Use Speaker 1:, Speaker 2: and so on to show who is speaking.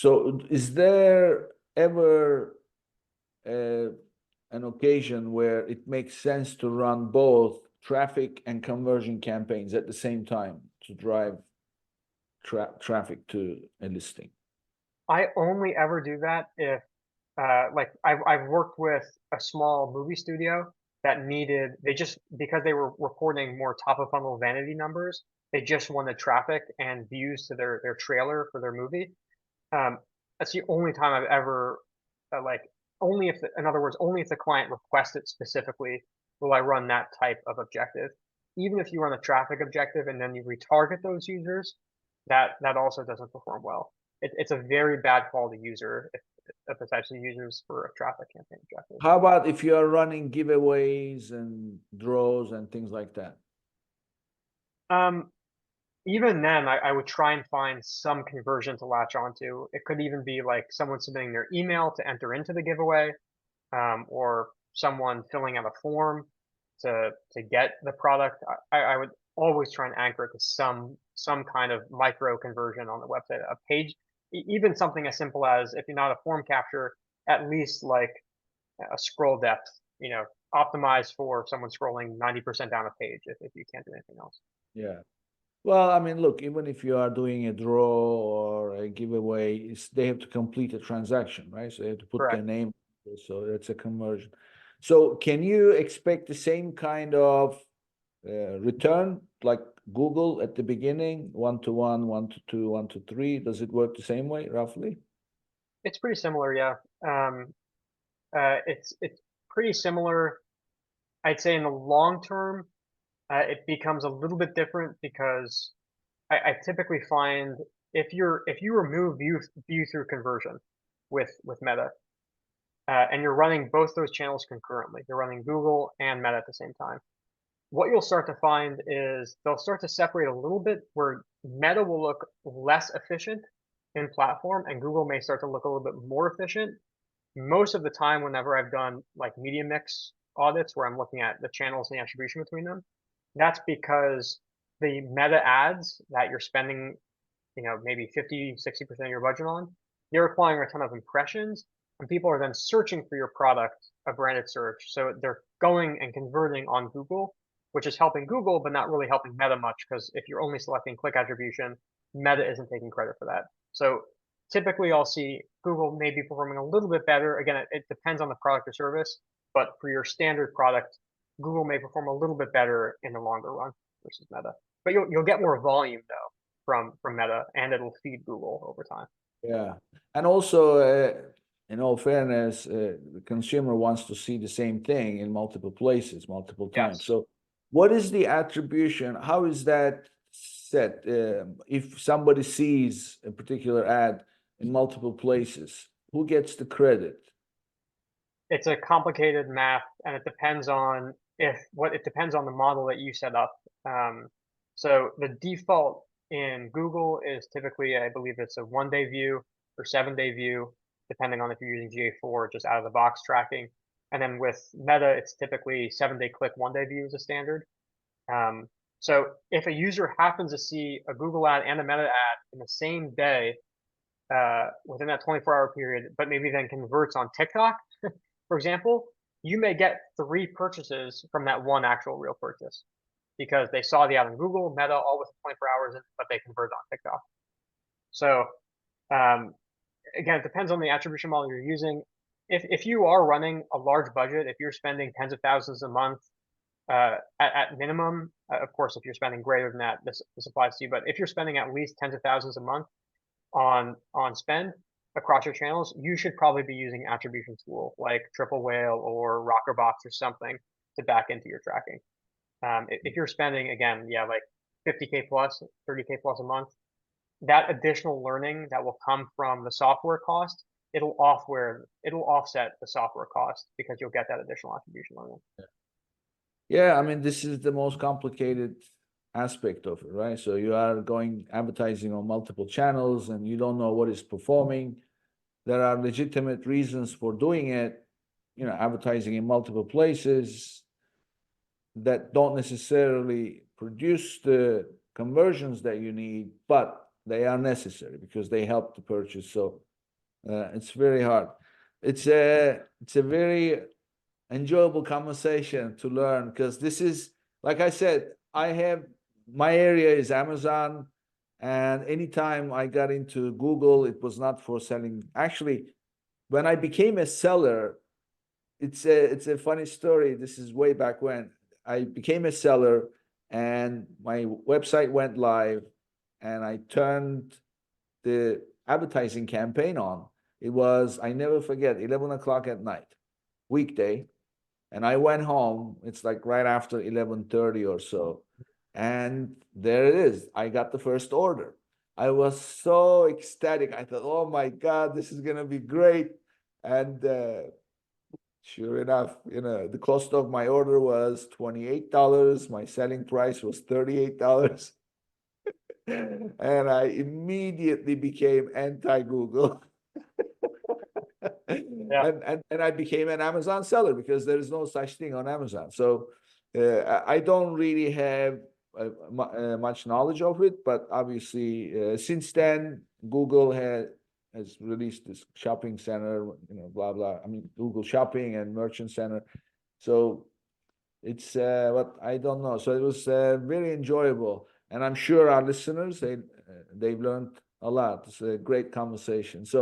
Speaker 1: So is there ever an occasion where it makes sense to run both traffic and conversion campaigns at the same time to drive traffic to a listing?
Speaker 2: I only ever do that if like I've worked with a small movie studio that needed they just because they were reporting more top of funnel vanity numbers, they just wanted traffic and views to their trailer for their movie. Um, that's the only time I've ever like only if in other words only if the client requests it specifically will I run that type of objective. Even if you run a traffic objective and then you retarget those users, that also doesn't perform well. It's a very bad quality user if the types of users for a traffic campaign objective.
Speaker 1: How about if you are running giveaways and draws and things like that?
Speaker 2: Um, Even then, I would try and find some conversion to latch onto. It could even be like someone submitting their email to enter into the giveaway, or someone filling out a form to get the product. I would always try and anchor it to some kind of micro conversion on the website. A page, even something as simple as if you're not a form capture, at least like a scroll depth, optimized for someone scrolling 90% down a page if you can't do anything else.
Speaker 1: Yeah. Well, I mean, look, even if you are doing a draw or a giveaway, they have to complete a transaction, right? So they have to put their
Speaker 2: Correct.
Speaker 1: name. So that's a conversion. So can you expect the same kind of return like Google at the beginning, 1 to 1, 1 to 2, 1 to 3? Does it work the same way, roughly?
Speaker 2: It's pretty similar, yeah. It's pretty similar. I'd say in the long term, it becomes a little bit different because I typically find if you remove view through conversion with Meta, and you're running both those channels concurrently, you're running Google and Meta at the same time. What you'll start to find is they'll start to separate a little bit where Meta will look less efficient in platform and Google may start to look a little bit more efficient. Most of the time, whenever I've done like media mix audits where I'm looking at the channels and the attribution between them, that's because the Meta ads that you're spending, maybe 50, 60% of your budget on, they're requiring a ton of impressions and people are then searching for your product, a branded search. So they're going and converting on Google, which is helping Google, but not really helping Meta much because if you're only selecting click attribution, Meta isn't taking credit for that. So typically I'll see Google may be performing a little bit better. Again, it depends on the product or service, but for your standard product, Google may perform a little bit better in the longer run versus Meta. But you'll get more volume though from Meta, and it'll feed Google over time.
Speaker 1: Yeah. And also, in all fairness, the consumer wants to see the same thing in multiple places, multiple times.
Speaker 2: Yes.
Speaker 1: So, what is the attribution? How is that set? If somebody sees a particular ad in multiple places, who gets the credit?
Speaker 2: It's a complicated math, and it depends on it depends on the model that you set up. So the default in Google is typically, I believe it's a 1 day view or 7 day view, depending on if you're using GA4 just out of the box tracking. And then with Meta, it's typically 7 day click, 1 day view as a standard. Um, so if a user happens to see a Google ad and a Meta ad in the same day, within that 24-hour period, but maybe then converts on TikTok, for example, you may get 3 purchases from that one actual real purchase because they saw the ad on Google, Meta, all within 24 hours, but they converted on TikTok. So um, again, it depends on the attribution model you're using. If you are running a large budget, if you're spending tens of thousands a month, at minimum, of course, if you're spending greater than that, this applies to you. But if you're spending at least tens of thousands a month on spend across your channels, you should probably be using attribution tool like Triple Whale or Rockerbox or something to back into your tracking. If you're spending again, yeah, like 50K plus, 30K plus a month, that additional learning that will come from the software cost, it'll offset the software cost because you'll get that additional attribution learning.
Speaker 1: Yeah, I mean, this is the most complicated aspect of it, right? So you are going advertising on multiple channels and you don't know what is performing. There are legitimate reasons for doing it, advertising in multiple places that don't necessarily produce the conversions that you need, but they are necessary because they help the purchase. So It's very hard. It's a very enjoyable conversation to learn, because this is, like I said, my area is Amazon, and anytime I got into Google, it was not for selling. Actually, when I became a seller, it's a funny story. This is way back when I became a seller, and my website went live, and I turned the advertising campaign on. It was, I never forget, 11 o'clock at night, weekday. And I went home. It's like right after 11:30 or so. And there it is. I got the first order. I was so ecstatic. I thought, oh my God, this is gonna be great. And sure enough, the cost of my order was $28. My selling price was $38. And I immediately became anti-Google.
Speaker 2: Yeah.
Speaker 1: And I became an Amazon seller, because there is no such thing on Amazon. So I don't really have much knowledge of it, but obviously since then Google has released this shopping center, blah blah. I mean, Google Shopping and Merchant Center. So it's what I don't know. So it was very enjoyable, and I'm sure our listeners they've learned a lot. It's a great conversation. So